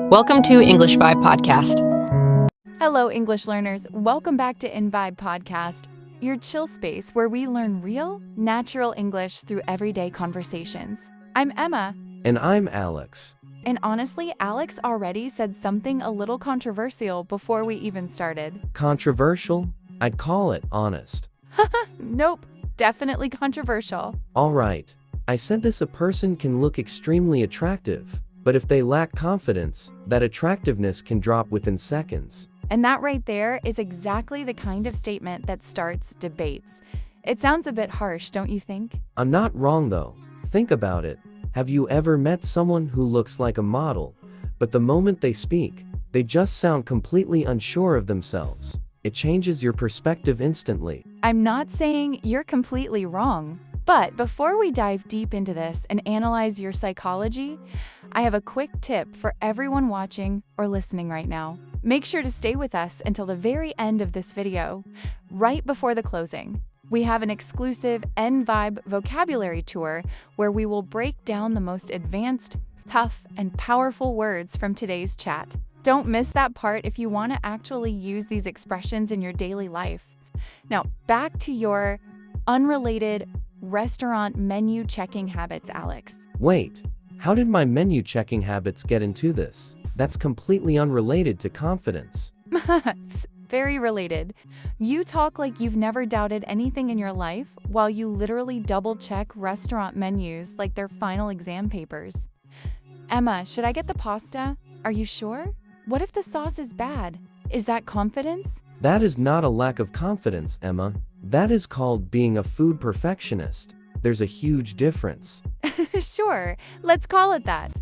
Welcome to English Vibe Podcast. Hello, English learners. Welcome back to InVibe Podcast, your chill space where we learn real, natural English through everyday conversations. I'm Emma. And I'm Alex. And honestly, Alex already said something a little controversial before we even started. Controversial? I'd call it honest. Nope, definitely controversial. All right. I said a person can look extremely attractive, but if they lack confidence, that attractiveness can drop within seconds. And that right there is exactly the kind of statement that starts debates. It sounds a bit harsh, don't you think? I'm not wrong though. Think about it. Have you ever met someone who looks like a model, but the moment they speak, they just sound completely unsure of themselves? It changes your perspective instantly. I'm not saying you're completely wrong. But before we dive deep into this and analyze your psychology, I have a quick tip for everyone watching or listening right now. Make sure to stay with us until the very end of this video, right before the closing. We have an exclusive InVibe vocabulary tour where we will break down the most advanced, tough, and powerful words from today's chat. Don't miss that part if you want to actually use these expressions in your daily life. Now, back to your unrelated restaurant menu checking habits, Alex. Wait, how did my menu checking habits get into this? That's completely unrelated to confidence. Very related. You talk like you've never doubted anything in your life while you literally double-check restaurant menus like they're final exam papers. Emma, should I get the pasta? Are you sure? What if the sauce is bad? Is that confidence? That is not a lack of confidence, Emma. That is called being a food perfectionist. There's a huge difference. Sure, let's call it that.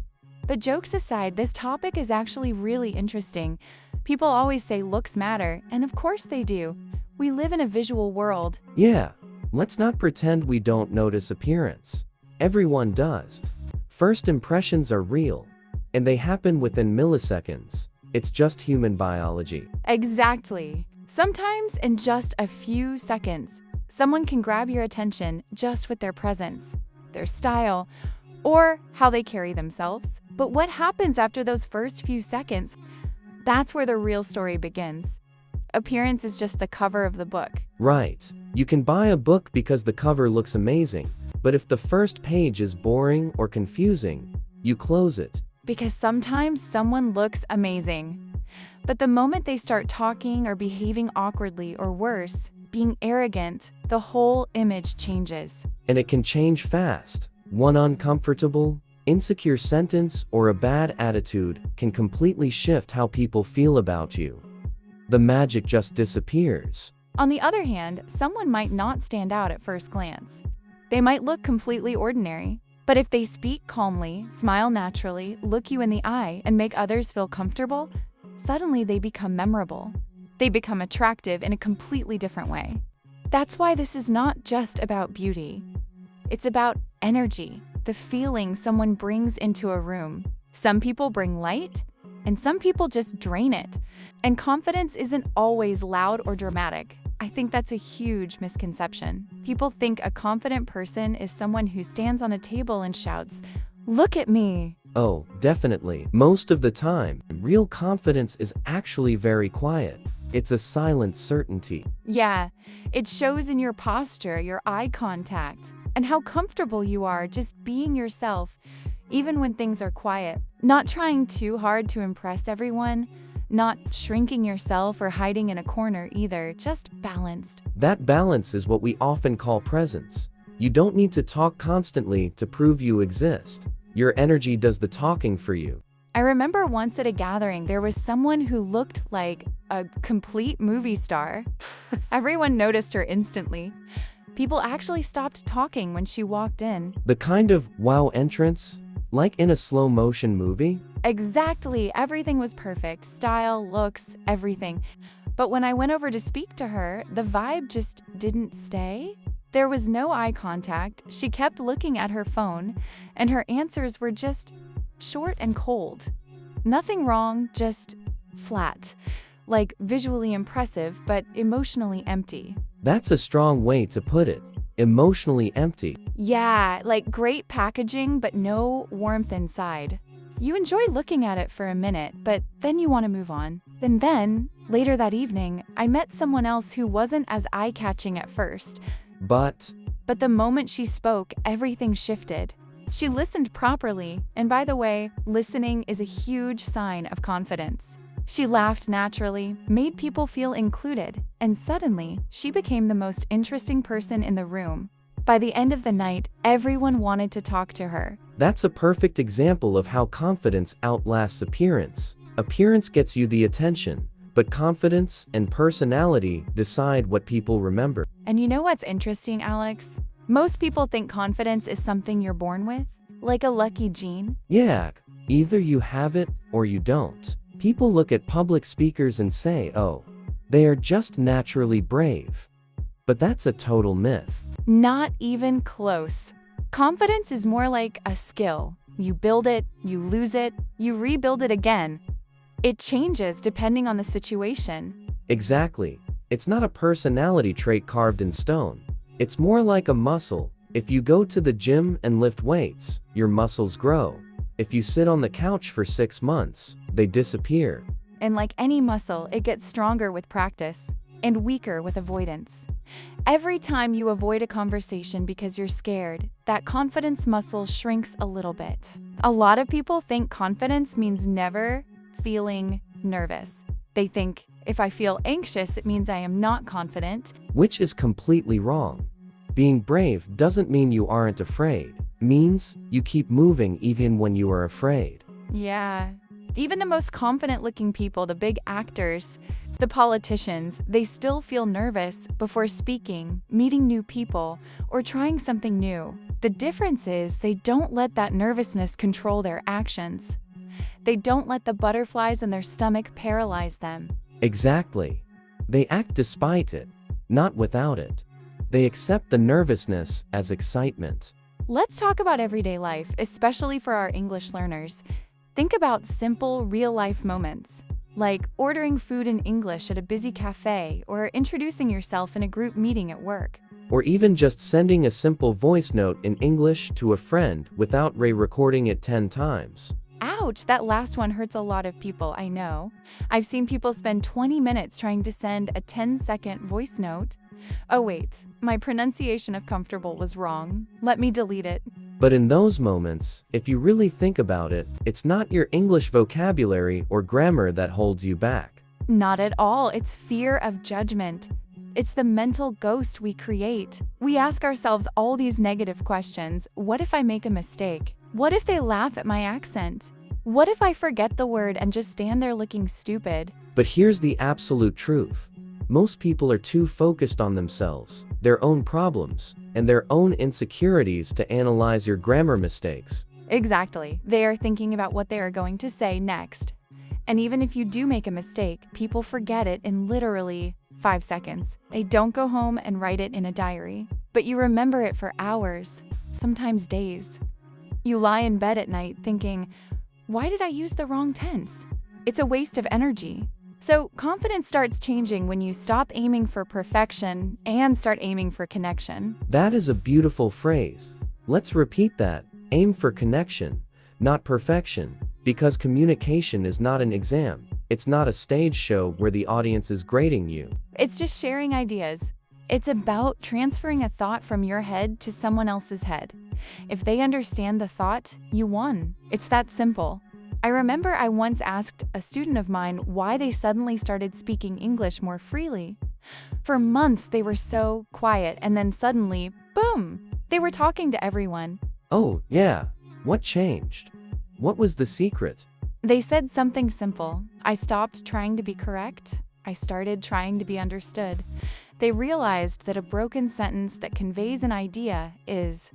But jokes aside, this topic is actually really interesting. People always say looks matter, and of course they do. We live in a visual world. Yeah, let's not pretend we don't notice appearance. Everyone does. First impressions are real, and they happen within milliseconds. It's just human biology. Exactly. Sometimes in just a few seconds, someone can grab your attention just with their presence, their style, or how they carry themselves. But what happens after those first few seconds? That's where the real story begins. Appearance is just the cover of the book. Right. You can buy a book because the cover looks amazing, but if the first page is boring or confusing, you close it. Because sometimes someone looks amazing, but the moment they start talking or behaving awkwardly or worse, being arrogant, the whole image changes. And it can change fast. One uncomfortable, insecure sentence or a bad attitude can completely shift how people feel about you. The magic just disappears. On the other hand, someone might not stand out at first glance. They might look completely ordinary. But if they speak calmly, smile naturally, look you in the eye, and make others feel comfortable, suddenly they become memorable. They become attractive in a completely different way. That's why this is not just about beauty. It's about energy, the feeling someone brings into a room. Some people bring light, and some people just drain it. And confidence isn't always loud or dramatic. I think that's a huge misconception. People think a confident person is someone who stands on a table and shouts, "Look at me." Oh, definitely. Most of the time, real confidence is actually very quiet. It's a silent certainty. Yeah, it shows in your posture, your eye contact, and how comfortable you are just being yourself, even when things are quiet. Not trying too hard to impress everyone, not shrinking yourself or hiding in a corner either, just balanced. That balance is what we often call presence. You don't need to talk constantly to prove you exist. Your energy does the talking for you. I remember once at a gathering, there was someone who looked like a complete movie star. Everyone noticed her instantly. People actually stopped talking when she walked in. The kind of wow entrance, like in a slow motion movie? Exactly. Everything was perfect. Style, looks, everything. But when I went over to speak to her, the vibe just didn't stay. There was no eye contact. She kept looking at her phone, and her answers were just short and cold. Nothing wrong, just flat. Like visually impressive, but emotionally empty. That's a strong way to put it. Emotionally empty. Yeah, like great packaging, but no warmth inside. You enjoy looking at it for a minute, but then you want to move on. Then, later that evening, I met someone else who wasn't as eye-catching at first. But But the moment she spoke, everything shifted. She listened properly, and by the way, listening is a huge sign of confidence. She laughed naturally, made people feel included, and suddenly, she became the most interesting person in the room. By the end of the night, everyone wanted to talk to her. that's a perfect example of how confidence outlasts appearance. Appearance gets you the attention, but confidence and personality decide what people remember. And you know what's interesting, Alex? Most people think confidence is something you're born with, like a lucky gene. Yeah, either you have it or you don't. People look at public speakers and say, oh, they are just naturally brave. But that's a total myth. Not even close. Confidence is more like a skill. You build it, you lose it, you rebuild it again. It changes depending on the situation. Exactly. It's not a personality trait carved in stone. It's more like a muscle. If you go to the gym and lift weights, your muscles grow. If you sit on the couch for 6 months, they disappear. And like any muscle, it gets stronger with practice and weaker with avoidance. Every time you avoid a conversation because you're scared, that confidence muscle shrinks a little bit. A lot of people think confidence means never feeling nervous. They think, if I feel anxious, it means I am not confident. Which is completely wrong. Being brave doesn't mean you aren't afraid. It means you keep moving even when you are afraid. Yeah. Even the most confident-looking people, the big actors, the politicians, they still feel nervous before speaking, meeting new people, or trying something new. The difference is they don't let that nervousness control their actions. They don't let the butterflies in their stomach paralyze them. Exactly. They act despite it, not without it. They accept the nervousness as excitement. Let's talk about everyday life, especially for our English learners. Think about simple, real-life moments, like ordering food in English at a busy cafe or introducing yourself in a group meeting at work. Or even just sending a simple voice note in English to a friend without re-recording it 10 times. Ouch, that last one hurts a lot of people, I know. I've seen people spend 20 minutes trying to send a 10-second voice note. Oh wait, my pronunciation of comfortable was wrong. Let me delete it. But in those moments, if you really think about it, it's not your English vocabulary or grammar that holds you back. Not at all, it's fear of judgment. It's the mental ghost we create. We ask ourselves all these negative questions. What if I make a mistake? What if they laugh at my accent? What if I forget the word and just stand there looking stupid? But here's the absolute truth. Most people are too focused on themselves, their own problems, and their own insecurities to analyze your grammar mistakes. Exactly. They are thinking about what they are going to say next. And even if you do make a mistake, people forget it in literally 5 seconds. They don't go home and write it in a diary, but you remember it for hours, sometimes days. You lie in bed at night thinking, why did I use the wrong tense? It's a waste of energy. So confidence starts changing when you stop aiming for perfection and start aiming for connection. That is a beautiful phrase. Let's repeat that. Aim for connection, not perfection, because communication is not an exam. It's not a stage show where the audience is grading you. It's just sharing ideas. It's about transferring a thought from your head to someone else's head. If they understand the thought, you won. It's that simple. I remember I once asked a student of mine why they suddenly started speaking English more freely. For months, they were so quiet, and then suddenly, boom, they were talking to everyone. Oh, yeah. What changed? What was the secret? They said something simple. I stopped trying to be correct. I started trying to be understood. They realized that a broken sentence that conveys an idea is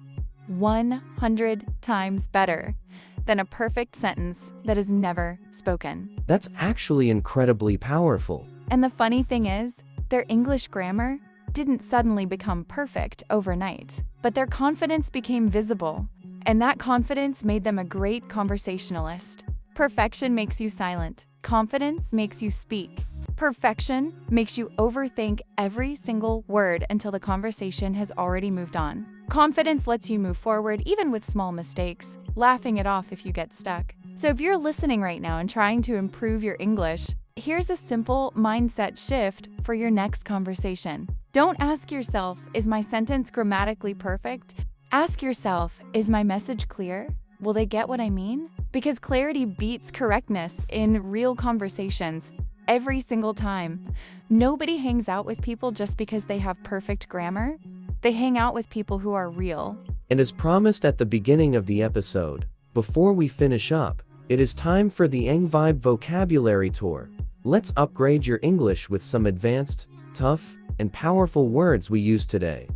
100 times better than a perfect sentence that is never spoken. That's actually incredibly powerful. And the funny thing is, their English grammar didn't suddenly become perfect overnight, but their confidence became visible, and that confidence made them a great conversationalist. Perfection makes you silent. Confidence makes you speak. Perfection makes you overthink every single word until the conversation has already moved on. Confidence lets you move forward even with small mistakes, laughing it off if you get stuck. So if you're listening right now and trying to improve your English, here's a simple mindset shift for your next conversation. Don't ask yourself, is my sentence grammatically perfect? Ask yourself, is my message clear? Will they get what I mean? Because clarity beats correctness in real conversations every single time. Nobody hangs out with people just because they have perfect grammar. They hang out with people who are real. And as promised at the beginning of the episode, before we finish up, it is time for the Eng Vibe vocabulary tour. Let's upgrade your English with some advanced, tough, and powerful words we use today.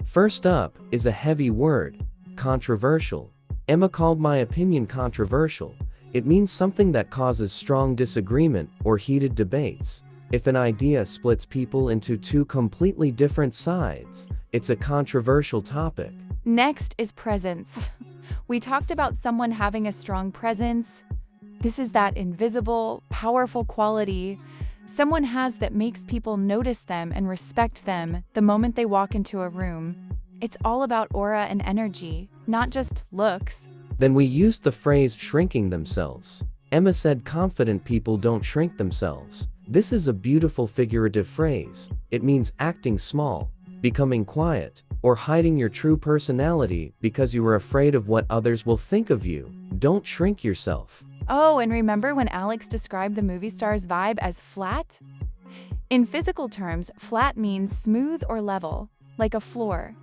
First up is a heavy word, controversial. Emma called my opinion controversial. It means something that causes strong disagreement or heated debates. If an idea splits people into two completely different sides, it's a controversial topic. Next is presence. We talked about someone having a strong presence. This is that invisible, powerful quality someone has that makes people notice them and respect them the moment they walk into a room. It's all about aura and energy, not just looks. Then we used the phrase shrinking themselves. Emma said confident people don't shrink themselves. This is a beautiful figurative phrase. It means acting small, becoming quiet, or hiding your true personality because you are afraid of what others will think of you. Don't shrink yourself. Oh, and remember when Alex described the movie star's vibe as flat? In physical terms, flat means smooth or level, like a floor.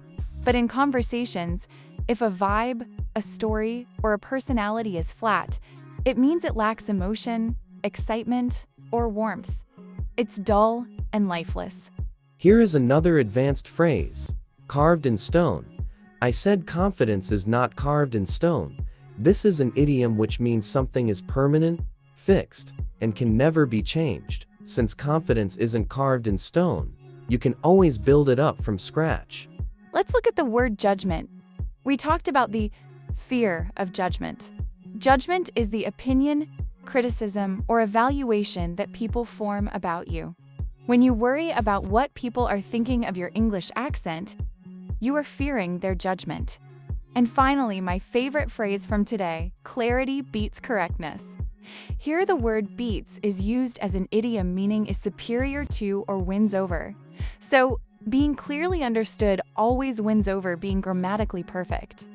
But in conversations, if a vibe, a story, or a personality is flat, it means it lacks emotion, excitement, or warmth. It's dull and lifeless. Here is another advanced phrase, carved in stone. I said confidence is not carved in stone. This is an idiom which means something is permanent, fixed, and can never be changed. Since confidence isn't carved in stone, you can always build it up from scratch. Let's look at the word judgment. We talked about the fear of judgment. Judgment is the opinion, criticism, or evaluation that people form about you. When you worry about what people are thinking of your English accent, you are fearing their judgment. And finally, my favorite phrase from today, clarity beats correctness. Here the word beats is used as an idiom meaning is superior to or wins over. So, being clearly understood always wins over being grammatically perfect.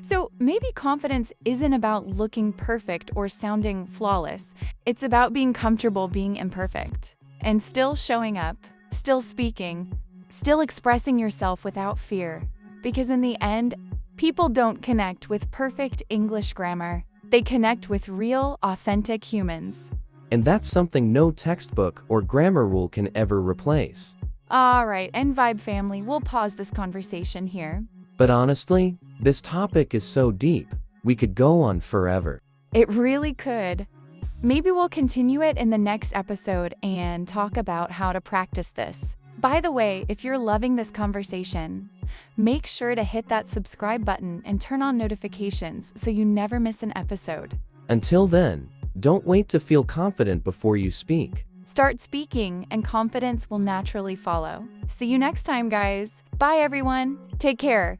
So maybe confidence isn't about looking perfect or sounding flawless. It's about being comfortable being imperfect and still showing up, still speaking, still expressing yourself without fear. Because in the end, people don't connect with perfect English grammar. They connect with real, authentic humans. And that's something no textbook or grammar rule can ever replace. All right, and Vibe family, we'll pause this conversation here. But honestly, this topic is so deep, we could go on forever. It really could. Maybe we'll continue it in the next episode and talk about how to practice this. By the way, if you're loving this conversation, make sure to hit that subscribe button and turn on notifications so you never miss an episode. Until then, don't wait to feel confident before you speak. Start speaking and confidence will naturally follow. See you next time, guys. Bye, everyone. Take care.